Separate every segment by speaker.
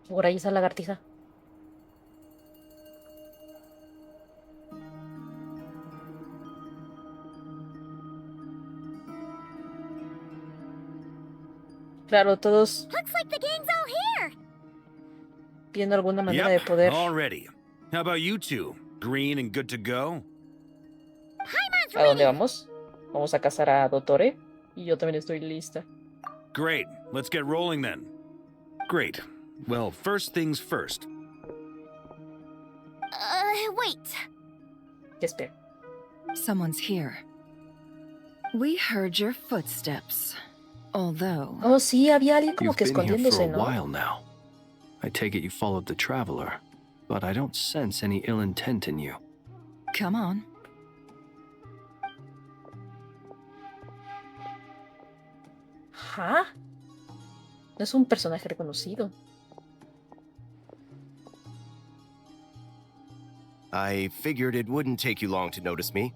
Speaker 1: Por ahí esa lagartija. Claro, todos
Speaker 2: Looks like the gang's all here.
Speaker 1: viendo alguna manera de poder.
Speaker 3: All ready. How about you two? Green and good to go?
Speaker 1: ¿A dónde vamos? Vamos a cazar a Dottore. Y yo también estoy lista.
Speaker 3: Great. Let's get rolling then. Great. Well, first things first.
Speaker 2: Wait.
Speaker 1: ¿Qué espero?
Speaker 4: Someone's here. We heard your footsteps. Although...
Speaker 1: Oh, sí, había alguien como
Speaker 5: You've
Speaker 1: que
Speaker 5: been here for
Speaker 1: escondiéndose,
Speaker 5: a
Speaker 1: ¿no?
Speaker 5: while now. I take it you followed the traveler, but I don't sense any ill intent in you.
Speaker 4: Come on.
Speaker 1: ¿Ah? No es un personaje reconocido.
Speaker 6: I figured it wouldn't take you long to notice me.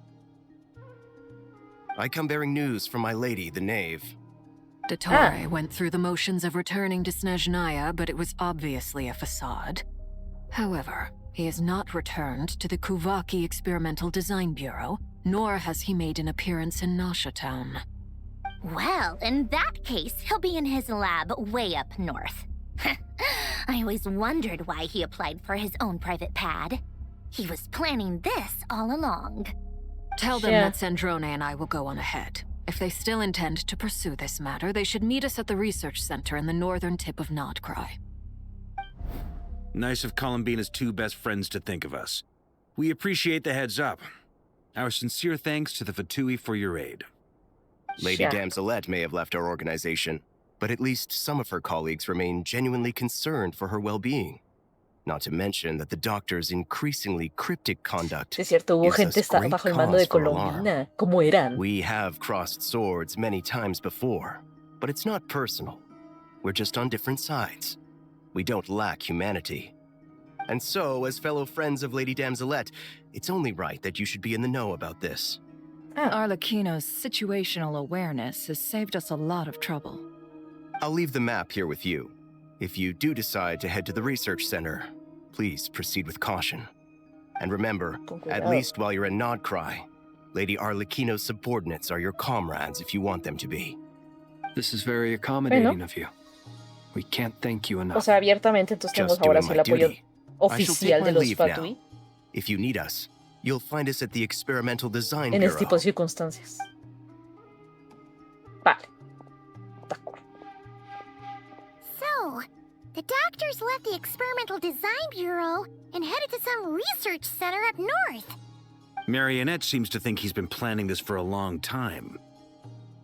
Speaker 6: I come bearing news from my lady, the knave.
Speaker 7: Dottore went through the motions of returning to Snezhnaya, but it was obviously a facade. However, he has not returned to the Kuvaki Experimental Design Bureau, nor has he made an appearance in Nasha Town.
Speaker 2: Well, in that case, he'll be in his lab way up north. I always wondered why he applied for his own private pad. He was planning this all along.
Speaker 7: Tell them that Sandrone and I will go on ahead. If they still intend to pursue this matter, they should meet us at the research center in the northern tip of Krai.
Speaker 3: Nice of Columbina's two best friends to think of us. We appreciate the heads up. Our sincere thanks to the Fatui for your aid.
Speaker 6: Lady Damselette may have left our organization, but at least some of her colleagues remain genuinely concerned for her well-being. Not to mention that the doctor's increasingly cryptic conduct
Speaker 1: Es cierto, hubo
Speaker 6: gives
Speaker 1: gente
Speaker 6: us great
Speaker 1: bajo el mando de
Speaker 6: cause for alarm.
Speaker 1: Colombina. ¿Cómo eran?
Speaker 6: We have crossed swords many times before, but it's not personal. We're just on different sides. We don't lack humanity. And so, as fellow friends of Lady Damselette, it's only right that you should be in the know about this.
Speaker 4: Arlecchino's situational awareness has saved us a lot of trouble.
Speaker 6: I'll leave the map here with you. If you do decide to head to the research center, please proceed with caution. And remember, at least while you're in Krai, Lady Arlecchino's subordinates are your comrades if you want them to be.
Speaker 5: This is very accommodating of you. We can't thank you enough.
Speaker 1: O sea, abiertamente, entonces tenemos
Speaker 6: Just
Speaker 1: ahora
Speaker 6: doing
Speaker 1: sí el
Speaker 6: my
Speaker 1: apoyo
Speaker 6: duty. I shall take
Speaker 1: oficial
Speaker 6: my
Speaker 1: de los
Speaker 6: leave
Speaker 1: Fatui
Speaker 6: now. If you need us, you'll find us at the Experimental Design
Speaker 1: en
Speaker 6: Bureau.
Speaker 1: este tipo de circunstancias. Vale. De acuerdo.
Speaker 2: So, the doctors left the Experimental Design Bureau and headed to some research center up north.
Speaker 3: Marionette seems to think he's been planning this for a long time.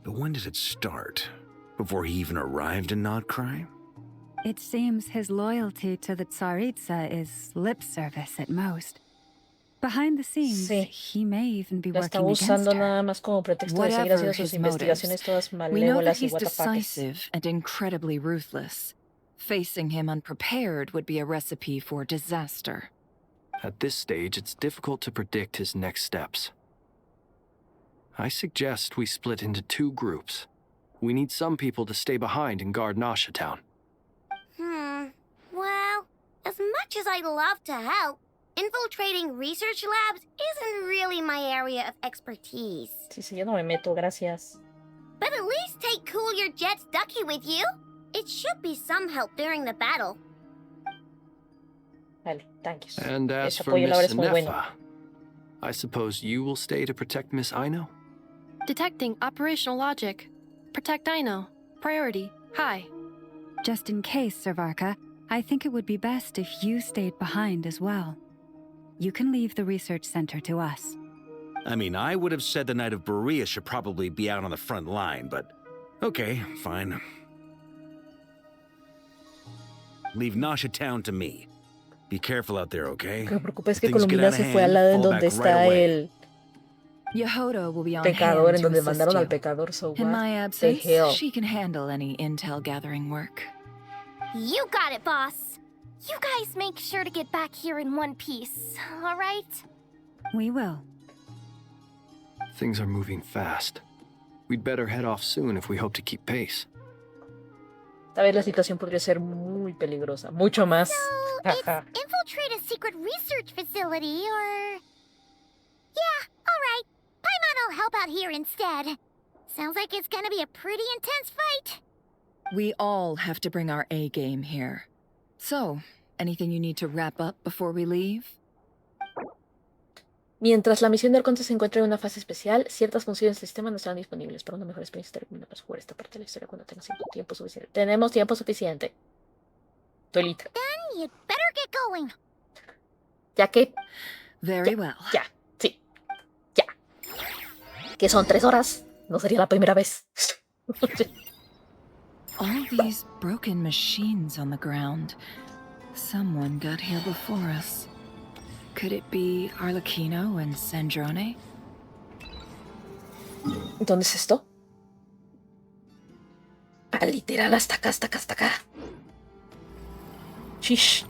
Speaker 3: But when did it start? Before he even arrived in Krai?
Speaker 8: It seems his loyalty to the Tsaritsa is lip service at most. Behind the scenes, he may even be
Speaker 1: La está
Speaker 8: working against
Speaker 1: usando
Speaker 8: her.
Speaker 1: nada más como pretexto de seguir
Speaker 4: Whatever
Speaker 1: haciendo sus
Speaker 4: his motives,
Speaker 1: investigaciones todas
Speaker 4: we know that
Speaker 1: malévolas y
Speaker 4: he's
Speaker 1: guatapaques.
Speaker 4: decisive and incredibly ruthless. Facing him unprepared would be a recipe for disaster.
Speaker 5: At this stage, it's difficult to predict his next steps. I suggest we split into two groups. We need some people to stay behind and guard Nasha Town.
Speaker 2: Well, as much as I'd love to help, infiltrating research labs isn't really my area of expertise.
Speaker 1: Sí, yo no me meto, gracias.
Speaker 2: But at least take Cool Your Jet's ducky with you. It should be some help during the battle.
Speaker 1: Vale, thank you.
Speaker 5: And as
Speaker 1: Ese
Speaker 5: for
Speaker 1: apoyo, la verdad,
Speaker 5: Miss
Speaker 1: es muy bueno.
Speaker 5: Nefa, I suppose you will stay to protect Miss Aino?
Speaker 9: Detecting operational logic. Protect Aino. Priority. High.
Speaker 8: Just in case, Servarka, I think it would be best if you stayed behind as well. You can leave the research center to us.
Speaker 3: I mean, I would have said the Knight of Berea should probably be out on the front line, but okay, fine. Leave Nasha Town to me. Be careful out there, okay?
Speaker 1: Lo que me preocupa es que
Speaker 3: If things get
Speaker 1: Colombina
Speaker 3: out of
Speaker 1: se fue al
Speaker 3: hand,
Speaker 1: lado en
Speaker 3: fall
Speaker 1: donde
Speaker 3: back
Speaker 1: está
Speaker 3: right away.
Speaker 1: el
Speaker 4: Yehoto will be on
Speaker 1: pecador,
Speaker 4: hand
Speaker 1: en
Speaker 4: to
Speaker 1: donde
Speaker 4: assist
Speaker 1: mandaron al
Speaker 4: you.
Speaker 1: pecador, so
Speaker 4: In my
Speaker 1: what the
Speaker 4: absence,
Speaker 1: hell?
Speaker 4: she can handle any intel gathering work.
Speaker 2: You got it, boss. You guys make sure to get back here in one piece, all right?
Speaker 8: We will.
Speaker 5: Things are moving fast. We'd better head off soon if we hope to keep pace.
Speaker 1: Tal vez la situación podría ser muy peligrosa. Mucho más.
Speaker 2: So, it's infiltrate a secret research facility, or... Yeah, alright. Paimon will help out here instead. Sounds like it's gonna be a pretty intense fight.
Speaker 4: We all have to bring our A game here. So, anything you need to wrap up before we leave?
Speaker 1: Mientras la misión de Arconte se encuentra en una fase especial, ciertas funciones del sistema no estarán disponibles. Para una mejor experiencia te recomiendo jugar esta parte de la historia cuando tengas tiempo suficiente. Tenemos tiempo suficiente. Estoy lista.
Speaker 2: Then you'd better get going.
Speaker 1: Ya que...
Speaker 4: Very well.
Speaker 1: Ya, sí. Ya. Que son 3 horas. No sería la primera vez.
Speaker 4: All these broken machines on the ground. Someone got here before us. Could it be Arlecchino and Sandrone?
Speaker 1: ¿Dónde es esto? Ah, literal, hasta acá, hasta acá, hasta acá. Shish.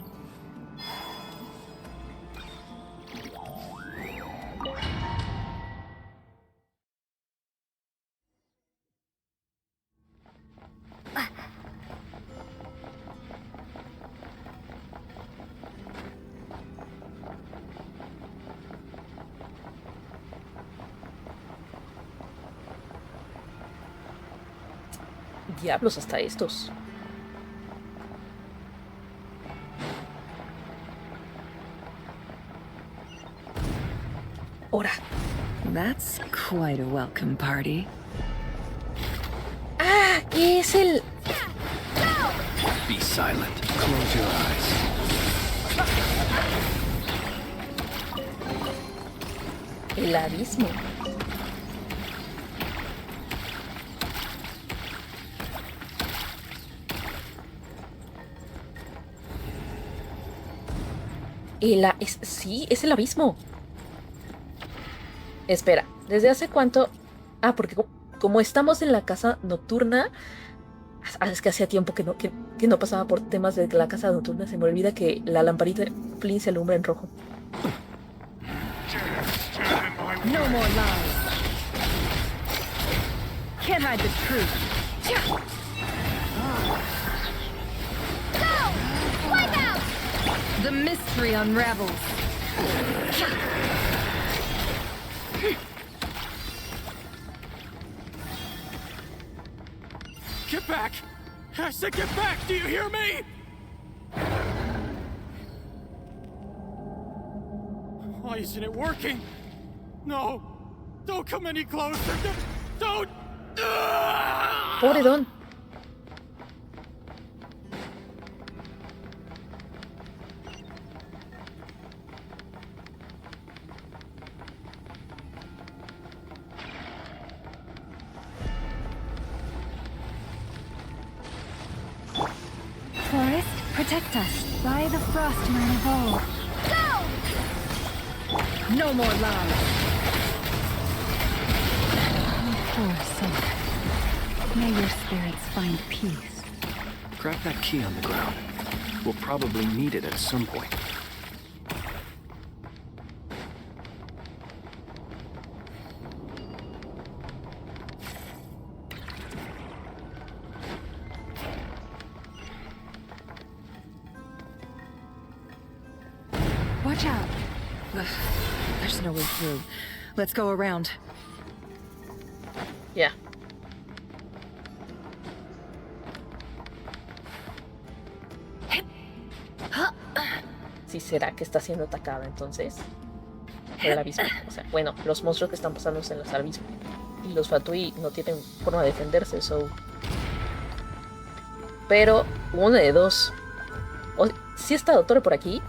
Speaker 1: Diablos, hasta estos. Ahora.
Speaker 4: That's quite a welcome party.
Speaker 1: Ah, es el...
Speaker 5: Be silent. Close your eyes.
Speaker 1: El abismo. Sí, es el abismo. Espera, ¿desde hace cuánto? Ah, porque como estamos en la casa nocturna, es que hacía tiempo que no pasaba por temas de la casa nocturna. Se me olvida que la lamparita de Flynn se alumbra en rojo.
Speaker 4: No more lies. Can't hide the truth.
Speaker 2: Go! Wipe out!
Speaker 4: The mystery unravels.
Speaker 5: Get back! I said get back! Do you hear me? Why isn't it working? No! Don't come any closer! Don't!
Speaker 1: Pobre Don.
Speaker 8: Forest, protect us. By the Frostman evolve.
Speaker 4: No more lies.
Speaker 8: Poor soul. May your spirits find peace.
Speaker 5: Grab that key on the ground. We'll probably need it at some point.
Speaker 4: Watch out. There's no way through. Let's go around.
Speaker 1: Ya. Sí, será que está siendo atacada entonces. Por el abismo. O sea, bueno, los monstruos que están pasándose en los abismos. Y los Fatui no tienen forma de defenderse, so. Pero, uno de dos. ¿Sí está Dottore por aquí?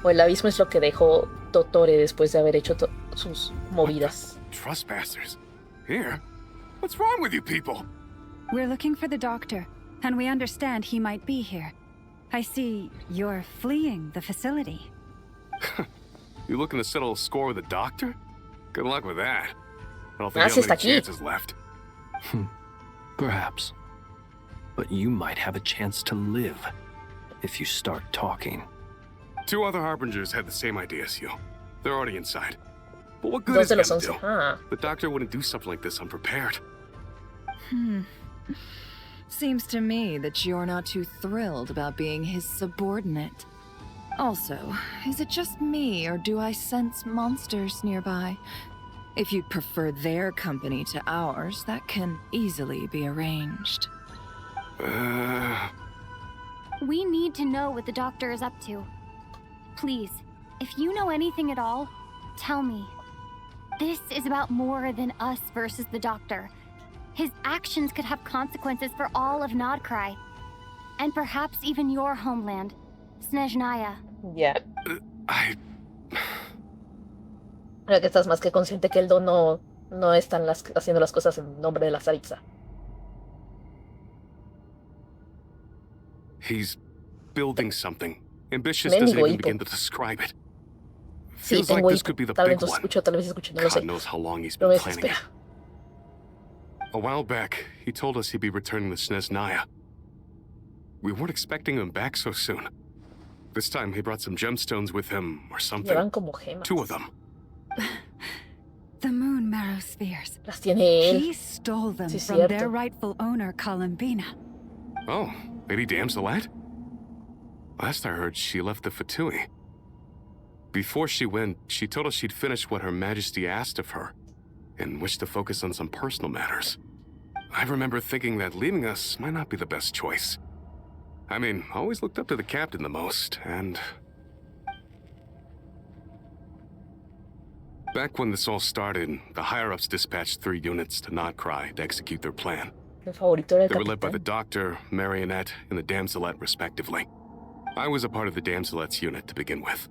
Speaker 1: O el abismo es lo que dejó Dottore después de haber hecho sus movidas.
Speaker 3: Trespassers? Here? What's wrong with you people?
Speaker 8: We're looking for the doctor, and we understand he might be here. I see you're fleeing the facility.
Speaker 3: You looking to settle a score with the doctor? Good luck with that. I don't
Speaker 1: Ah,
Speaker 3: think
Speaker 1: sí
Speaker 3: you
Speaker 1: está
Speaker 3: have many
Speaker 1: aquí.
Speaker 3: chances left.
Speaker 5: Perhaps. But you might have a chance to live if you start talking.
Speaker 3: 2 other harbingers had the same idea as you. They're already inside. But what good
Speaker 1: Dos
Speaker 3: is
Speaker 1: de
Speaker 3: it
Speaker 1: los
Speaker 3: gonna
Speaker 1: 11.
Speaker 3: do?
Speaker 1: Ah.
Speaker 3: The doctor wouldn't do something like this unprepared.
Speaker 4: Seems to me that you're not too thrilled about being his subordinate. Also, is it just me, or do I sense monsters nearby? If you'd prefer their company to ours, that can easily be arranged.
Speaker 10: We need to know what the doctor is up to. Please, if you know anything at all, tell me. This is about more than us versus the doctor. His actions could have consequences for all of Krai. And perhaps even your homeland, Snezhnaya.
Speaker 1: Ya. Ahora que estás más que consciente que el don no están haciendo las cosas en nombre de la Tsaritsa.
Speaker 11: He's building something. Ambitious doesn't even begin to describe it. Feels like this could be the big one. God knows how long he's been planning it. A while back, he told us he'd be returning to Snezhnaya. We weren't expecting him back so soon. This time he brought some gemstones with him, or something. 2 of them.
Speaker 8: The moon marrow spheres.
Speaker 1: Las tiene él.
Speaker 8: He stole them from their rightful owner, Columbina.
Speaker 11: Oh, Lady Damselat? Last I heard, she left the Fatui. Before she went, she told us she'd finished what Her Majesty asked of her, and wished to focus on some personal matters. I remember thinking that leaving us might not be the best choice. I mean, I always looked up to the captain the most, and... Back when this all started, the higher-ups dispatched 3 units to Krai to execute their plan. They were led by the Doctor, Marionette, and the Damselet, respectively. I was a part of the Damselet's unit to begin with.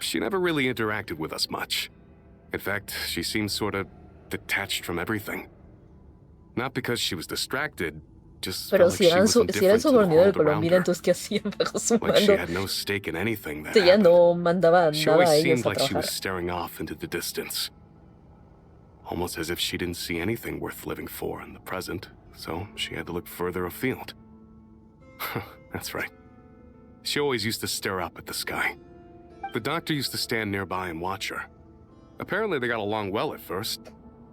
Speaker 11: She never really interacted with us much. In fact, she seemed sort of detached from everything. Not because she was distracted, just felt like she was indifferent to the world around her. Like she had no stake in anything that happened. She always seemed like she was staring off into the distance. Almost as if she didn't see anything worth living for in the present, so she had to look further afield. That's right. She always used to stare up at the sky. The Doctor used to stand nearby and watch her. Apparently they got along well at first,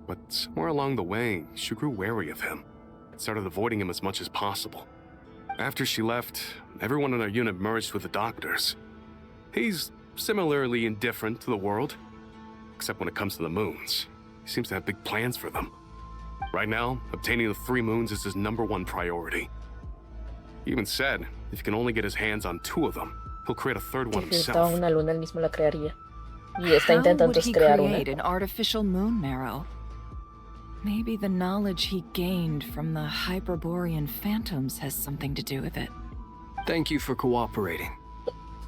Speaker 11: but somewhere along the way, she grew wary of him and started avoiding him as much as possible. After she left, everyone in our unit merged with the Doctor's. He's similarly indifferent to the world, except when it comes to the moons. He seems to have big plans for them. Right now, obtaining the 3 moons is his #1 priority. He even said, if he can only get his hands on 2 of them, he'll create a 3rd one himself.
Speaker 1: How would
Speaker 4: he create an artificial moon marrow? Maybe the knowledge he gained from the Hyperborean phantoms has something to do with it.
Speaker 5: Thank you for cooperating.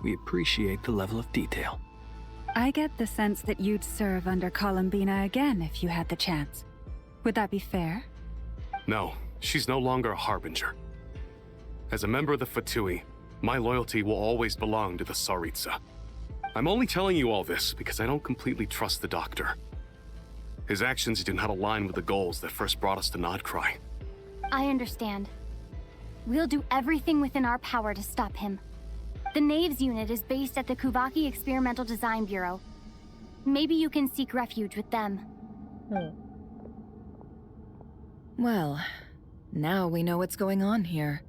Speaker 5: We appreciate the level of detail.
Speaker 8: I get the sense that you'd serve under Columbina again if you had the chance. Would that be fair?
Speaker 11: No, she's no longer a harbinger. As a member of the Fatui, my loyalty will always belong to the Tsaritsa. I'm only telling you all this because I don't completely trust the Doctor. His actions do not align with the goals that first brought us to Krai.
Speaker 10: I understand. We'll do everything within our power to stop him. The Knaves unit is based at the Kuvaki Experimental Design Bureau. Maybe you can seek refuge with them.
Speaker 4: Well, now we know what's going on here.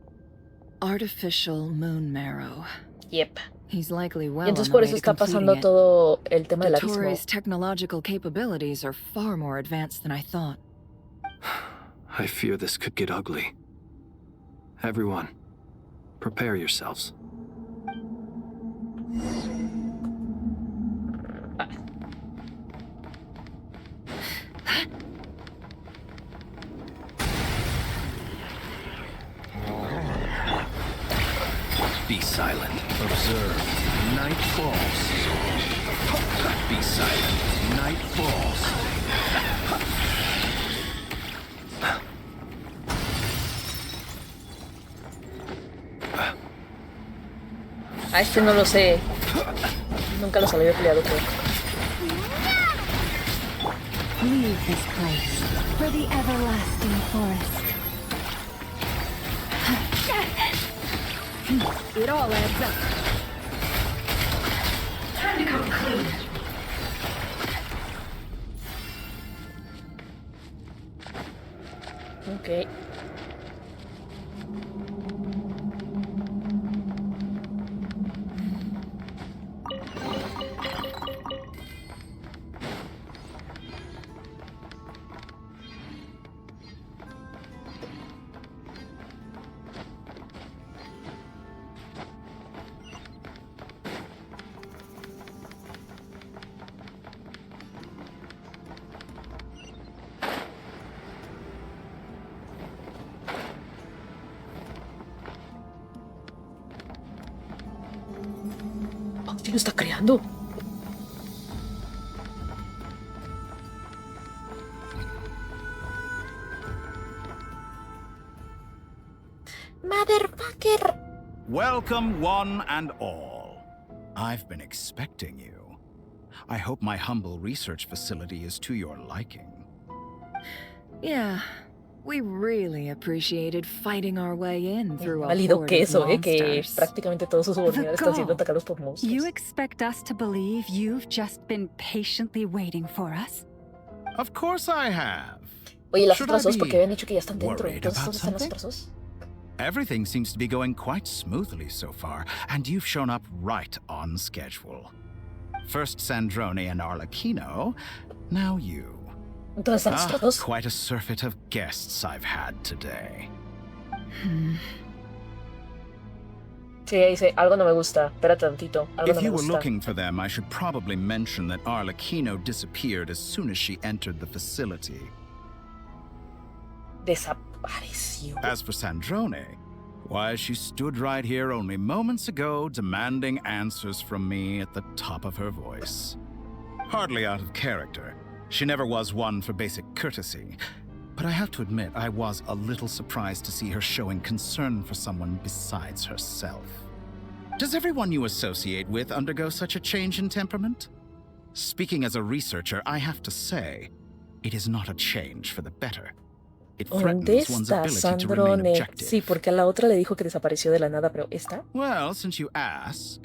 Speaker 4: Artificial moon marrow.
Speaker 1: Yep.
Speaker 4: He's likely well
Speaker 1: Entonces
Speaker 4: on
Speaker 1: por
Speaker 4: the
Speaker 1: eso
Speaker 4: way to
Speaker 1: está
Speaker 4: completing
Speaker 1: pasando
Speaker 4: it.
Speaker 1: todo el tema del abismo.
Speaker 4: Tory's technological capabilities are far more advanced than I thought.
Speaker 5: I fear this could get ugly. Everyone, prepare yourselves.
Speaker 3: Be silent. Observe. Night falls. Be silent. Night falls.
Speaker 1: A este no lo sé. Nunca los había peleado, creo.
Speaker 8: Leave this place for the everlasting forest. It all adds up. Time to come clean.
Speaker 1: Ok. ¿Quién lo está creando? Motherfucker!
Speaker 12: Welcome, one and all. I've been expecting you. I hope my humble research facility is to your liking.
Speaker 4: Yeah, we really appreciated fighting our way in through a
Speaker 1: Válido
Speaker 4: horde
Speaker 1: queso,
Speaker 4: of
Speaker 1: que
Speaker 4: monsters.
Speaker 1: prácticamente todos sus subordinados están siendo atacados por monstruos.
Speaker 8: You expect us to believe you've just been patiently waiting for us?
Speaker 12: Of course I have.
Speaker 1: Oye, las
Speaker 12: Should
Speaker 1: otras
Speaker 12: I
Speaker 1: dos,
Speaker 12: be
Speaker 1: porque habían dicho que ya están dentro.
Speaker 12: worried
Speaker 1: Entonces,
Speaker 12: about
Speaker 1: ¿dónde están las
Speaker 12: something?
Speaker 1: otras dos?
Speaker 12: Everything seems to be going quite smoothly so far, and you've shown up right on schedule. First Sandrone and Arlecchino, now you.
Speaker 1: ¿Dónde están las otras dos?
Speaker 12: Quite a surfeit of guests I've had today.
Speaker 1: Sí, dice, algo no me gusta. Espera tantito, algo
Speaker 12: If
Speaker 1: no me
Speaker 12: you were
Speaker 1: gusta.
Speaker 12: looking for them, I should probably mention that Arlecchino disappeared as soon as she entered the facility.
Speaker 1: Desapareció.
Speaker 12: As for Sandrone, why, she stood right here only moments ago demanding answers from me at the top of her voice. Hardly out of character. She never was one for basic courtesy. But I have to admit, I was a little surprised to see her showing concern for someone besides herself. Does everyone you associate with undergo such a change in temperament? Speaking as a researcher, I have to say, it is not a change for the better. It
Speaker 1: ¿Dónde
Speaker 12: threatens one's
Speaker 1: está
Speaker 12: ability to remain
Speaker 1: Sandrone?
Speaker 12: objective.
Speaker 1: Sí, porque a la otra le dijo que desapareció de la nada, pero ¿esta?
Speaker 12: Well, since you ask.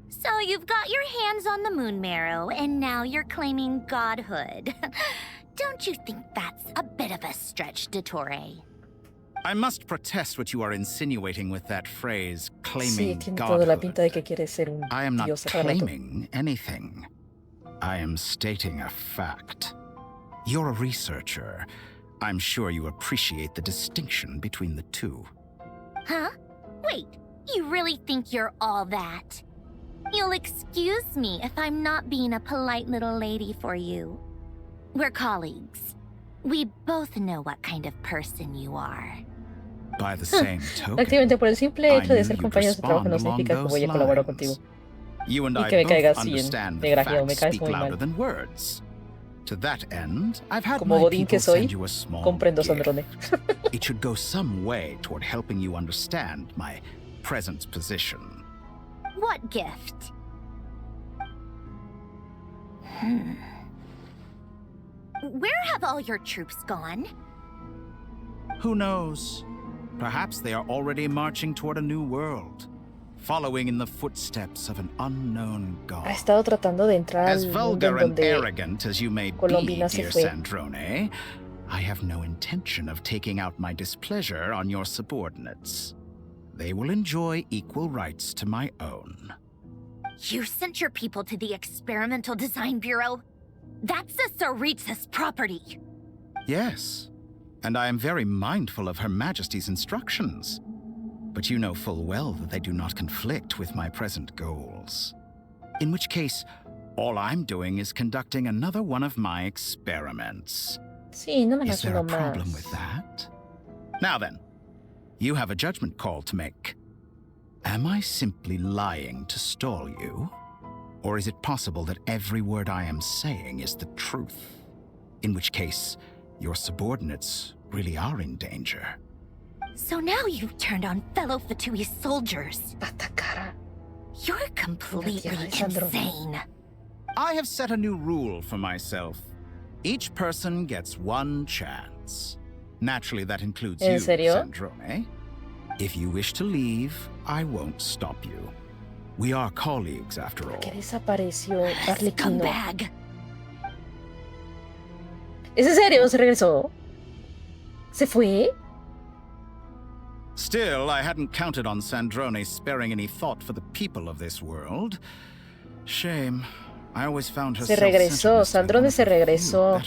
Speaker 2: So you've got your hands on the moon marrow, and now you're claiming godhood. Don't you think that's a bit of a stretch, Dottore?
Speaker 12: I must protest what you are insinuating with that phrase, claiming
Speaker 1: Sí, tiene toda la pinta
Speaker 12: godhood.
Speaker 1: de que quiere ser un
Speaker 12: I am not
Speaker 1: dios remoto.
Speaker 12: claiming anything. I am stating a fact. You're a researcher. I'm sure you appreciate the distinction between the two.
Speaker 2: Huh? Wait, you really think you're all that? You'll excuse me if I'm not being a polite little lady for you. We're colleagues. We both know what kind of person you are.
Speaker 12: By the same token,
Speaker 1: Prácticamente por el simple
Speaker 12: I
Speaker 1: hecho de
Speaker 12: knew
Speaker 1: ser
Speaker 12: you'd
Speaker 1: compañeros de trabajo no
Speaker 12: respond along
Speaker 1: significa que voy a
Speaker 12: those
Speaker 1: colaborar
Speaker 12: lines.
Speaker 1: contigo.
Speaker 12: You and
Speaker 1: Y
Speaker 12: I
Speaker 1: que me
Speaker 12: both
Speaker 1: caigas bien,
Speaker 12: understand that
Speaker 1: desgraciado, me
Speaker 12: facts
Speaker 1: caes
Speaker 12: speak
Speaker 1: muy
Speaker 12: louder
Speaker 1: mal.
Speaker 12: than words. To that end, I've had
Speaker 1: Como
Speaker 12: my
Speaker 1: godín que
Speaker 12: people
Speaker 1: soy,
Speaker 12: send you a small
Speaker 1: comprendo,
Speaker 12: gift.
Speaker 1: Sandrone.
Speaker 12: It should go some way toward helping you understand my present position.
Speaker 2: What gift? Where have all your troops gone?
Speaker 12: Who knows? Perhaps they are already marching toward a new world, following in the footsteps of an unknown god.
Speaker 1: Ha estado tratando de entrar
Speaker 12: As
Speaker 1: al mundo
Speaker 12: vulgar
Speaker 1: en
Speaker 12: and
Speaker 1: donde
Speaker 12: arrogant as you may be,
Speaker 1: Colombina se
Speaker 12: dear
Speaker 1: fue.
Speaker 12: Sandrone, I have no intention of taking out my displeasure on your subordinates. They will enjoy equal rights to my own.
Speaker 2: You sent your people to the Experimental Design Bureau? That's the Tsaritsa's property.
Speaker 12: Yes, and I am very mindful of Her Majesty's instructions. But you know full well that they do not conflict with my present goals. In which case, all I'm doing is conducting another one of my experiments.
Speaker 1: Sí, no me
Speaker 12: Is there a
Speaker 1: uno
Speaker 12: problem
Speaker 1: más.
Speaker 12: with that? Now then, you have a judgment call to make. Am I simply lying to stall you? Or is it possible that every word I am saying is the truth? In which case, your subordinates really are in danger.
Speaker 2: So now you've turned on fellow Fatui soldiers.
Speaker 1: Atacara.
Speaker 2: You're completely insane.
Speaker 12: I have set a new rule for myself. Each person gets one chance. Naturally, that includes
Speaker 1: ¿En
Speaker 12: you,
Speaker 1: serio?
Speaker 12: Sandrone. If you wish to leave, I won't stop you. We are colleagues, after all.
Speaker 1: ¿Por qué desapareció Arlecchino?
Speaker 2: Scumbag.
Speaker 1: ¿Es en serio? ¿Se regresó? ¿Se fue?
Speaker 12: Still, I hadn't counted on Sandrone sparing any thought for the people of this world. Shame. I always found her
Speaker 1: Se regresó. Sandrone se regresó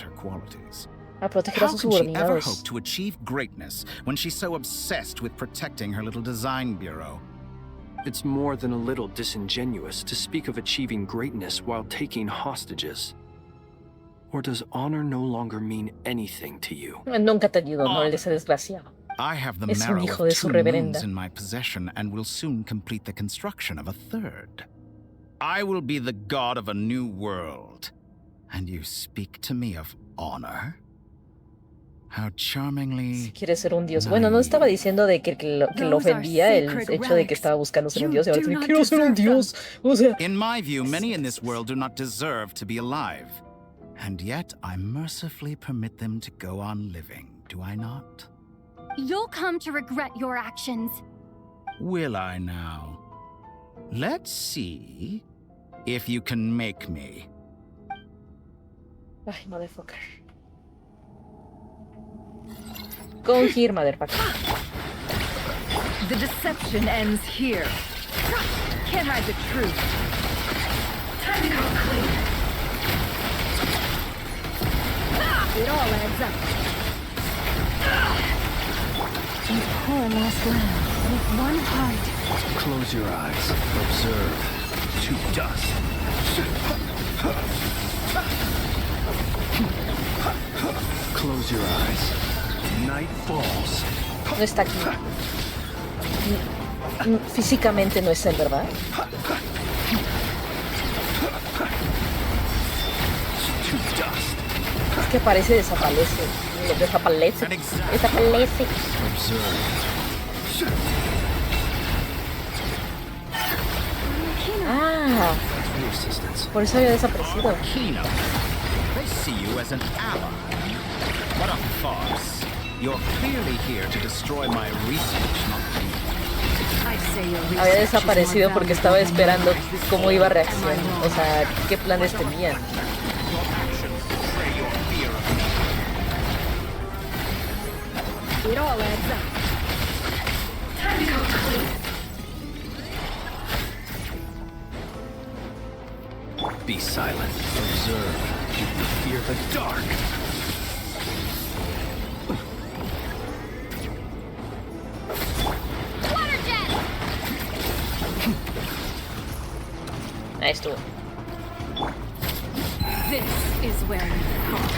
Speaker 1: a proteger a
Speaker 12: How
Speaker 1: sus
Speaker 12: can she ever
Speaker 1: subordinados.
Speaker 12: hope to achieve greatness when she's so obsessed with protecting her little design bureau?
Speaker 5: It's more than a little disingenuous to speak of achieving greatness while taking hostages. Or does honor no longer mean anything to you?
Speaker 1: Nunca te ayudó, no, ese desgraciado.
Speaker 12: I have the
Speaker 1: Es un
Speaker 12: marrow
Speaker 1: hijo
Speaker 12: of
Speaker 1: de su
Speaker 12: 2
Speaker 1: reverenda.
Speaker 12: moons in my possession and will soon complete the construction of a 3rd. I will be the god of a new world. And you speak to me of honor? How charmingly...
Speaker 1: Si quiere ser un dios. Bueno, no estaba diciendo de que lo ofendía el hecho de que estaba buscando ser un dios y ahora dice, quiero ser un dios. O sea...
Speaker 12: In my view, many in this world do not deserve to be alive. And yet I mercifully permit them to go on living, do I not?
Speaker 10: You'll come to regret your actions.
Speaker 12: Will I now? Let's see if you can make me.
Speaker 1: Ay, motherfucker. Go here, motherfucker.
Speaker 4: The deception ends here. Can't hide the truth. Time to go clean. It all adds up.
Speaker 10: You poor lost lamb with one heart.
Speaker 5: Close your eyes. Observe. To dust. Close your eyes. Night falls.
Speaker 1: No está aquí. Físicamente no es él, ¿verdad? Es que parece desaparece. Desaparece. Desaparece. Ah, por eso había desaparecido.
Speaker 12: They see you as an ally. What a farce. You're clearly here to destroy my research, not me.
Speaker 1: Había desaparecido porque estaba esperando cómo iba a reaccionar. O sea, qué planes tenía.
Speaker 4: It all adds up. Time to go clean.
Speaker 5: Be silent. Observe. You fear the dark.
Speaker 10: Water jet!
Speaker 1: Ahí estuvo.
Speaker 4: This is where you fall.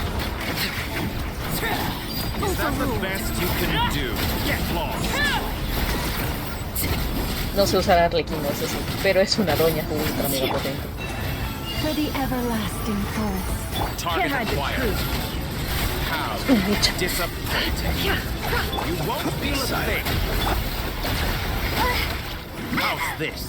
Speaker 12: Is that the best you can do? Get lost.
Speaker 1: No sé usar arlequino, eso sí, pero es una doña ultra mega potente.
Speaker 10: For the everlasting forest.
Speaker 12: Target acquired. How disappointing. You won't feel a thing. How's this?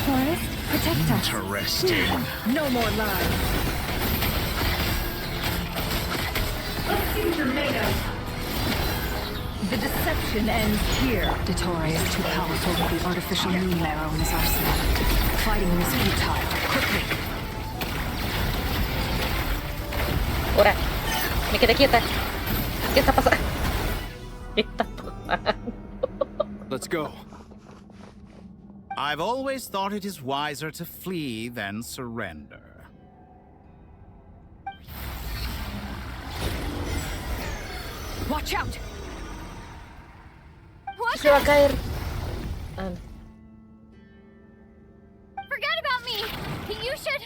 Speaker 10: Forest, protect us.
Speaker 12: Interesting.
Speaker 4: No more lies. Let's see what you're made of. The deception ends here.
Speaker 7: Dottore is too powerful with the artificial moon marrow in his arsenal. Fighting him is futile. Quickly.
Speaker 1: Ahora, me quedé quieta. ¿Qué está pasando? ¿Qué está pasando?
Speaker 5: Let's go.
Speaker 12: I've always thought it is wiser to flee than surrender.
Speaker 4: Watch out!
Speaker 1: Se va a caer. Ah, no.
Speaker 10: Forget about me! You should...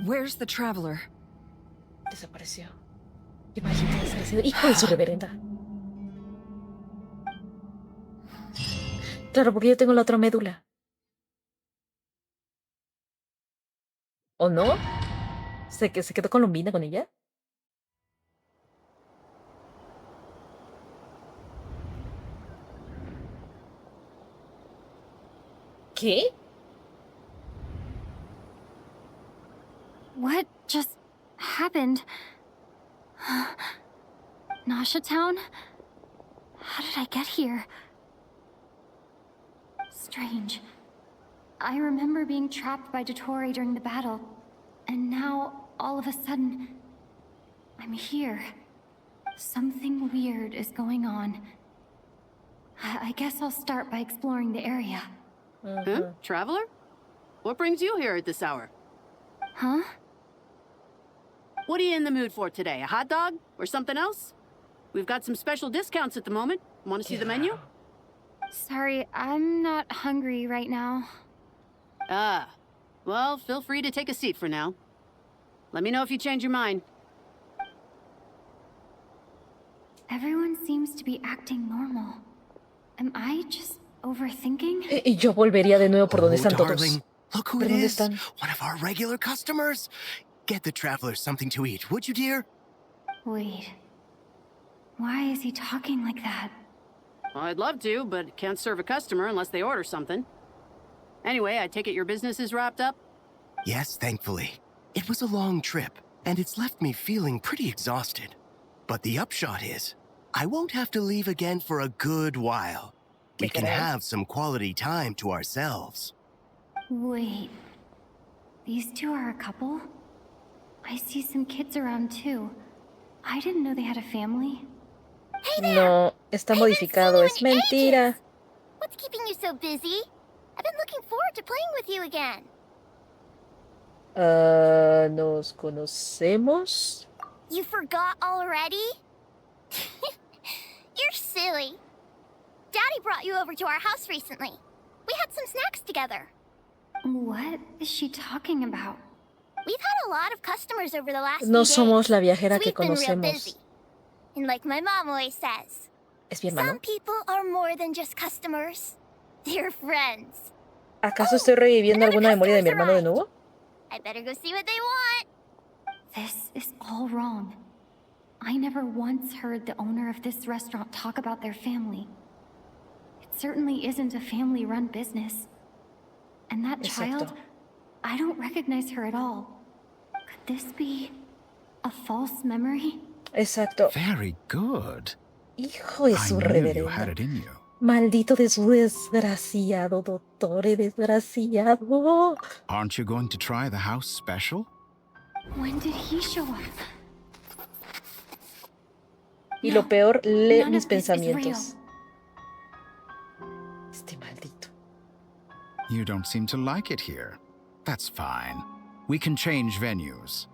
Speaker 4: Where's the traveler?
Speaker 1: Desapareció. Imagínate desaparecido. Hijo de su reverenda. Claro, porque yo tengo la otra médula. ¿O no? ¿Se quedó colombina con ella? ¿Qué?
Speaker 10: What just happened? Nasha Town? How did I get here? Strange. I remember being trapped by Dottore during the battle, and now, all of a sudden, I'm here. Something weird is going on. I guess I'll start by exploring the area.
Speaker 13: Huh? Traveler? What brings you here at this hour?
Speaker 10: Huh?
Speaker 13: What are you in the mood for today? A hot dog? Or something else? We've got some special discounts at the moment. Want to see the menu?
Speaker 10: Sorry, I'm not hungry right now.
Speaker 13: Ah. Well, feel free to take a seat for now. Let me know if you change your mind.
Speaker 10: Everyone seems to be acting normal. Am I just overthinking?
Speaker 1: Y yo volvería de nuevo por donde están
Speaker 6: darling,
Speaker 1: todos.
Speaker 6: Look who it is. One of our regular customers. Get the traveler something to eat, would you, dear?
Speaker 10: Wait. Why is he talking like that?
Speaker 13: Well, I'd love to, but can't serve a customer unless they order something. Anyway, I take it your business is wrapped up?
Speaker 6: Yes, thankfully. It was a long trip, and it's left me feeling pretty exhausted. But the upshot is, I won't have to leave again for a good while. We can have some quality time to ourselves.
Speaker 10: Wait. These two are a couple? I see some kids around too. I didn't know they had a family.
Speaker 1: No, está modificado, es mentira.
Speaker 2: What's keeping you so busy? I've been looking forward to playing with you again.
Speaker 1: ¿Nos conocemos?
Speaker 2: You forgot already? You're silly. Daddy brought you over to our house recently. We had some snacks together.
Speaker 10: What is she talking about?
Speaker 2: We've had a lot of customers over the last
Speaker 1: No
Speaker 2: few
Speaker 1: somos
Speaker 2: days,
Speaker 1: la viajera
Speaker 2: so
Speaker 1: que
Speaker 2: we've been real
Speaker 1: conocemos.
Speaker 2: busy. And like my mom always says,
Speaker 1: ¿Es mi hermano?
Speaker 2: some people are more than just customers. They're friends.
Speaker 1: ¿Acaso estoy reviviendo alguna memoria de mi hermano de nuevo?
Speaker 2: I better go see what they want.
Speaker 10: This is all wrong. I never once heard the owner of this restaurant talk about their family. It certainly isn't a family-run business. And that child, I don't recognize her at all. Could this be a false memory?
Speaker 1: Exacto.
Speaker 12: Very good.
Speaker 1: Hijo de su
Speaker 12: I knew you had
Speaker 1: reverenda.
Speaker 12: it in you.
Speaker 1: Maldito de su desgraciado, dottore desgraciado.
Speaker 12: Aren't you going to try the house special?
Speaker 10: When did he show up?
Speaker 1: Y lo peor, lee
Speaker 10: none
Speaker 1: mis
Speaker 10: of this is real.
Speaker 1: pensamientos. Este maldito.
Speaker 12: You don't seem to like it here. That's fine. We can change venues.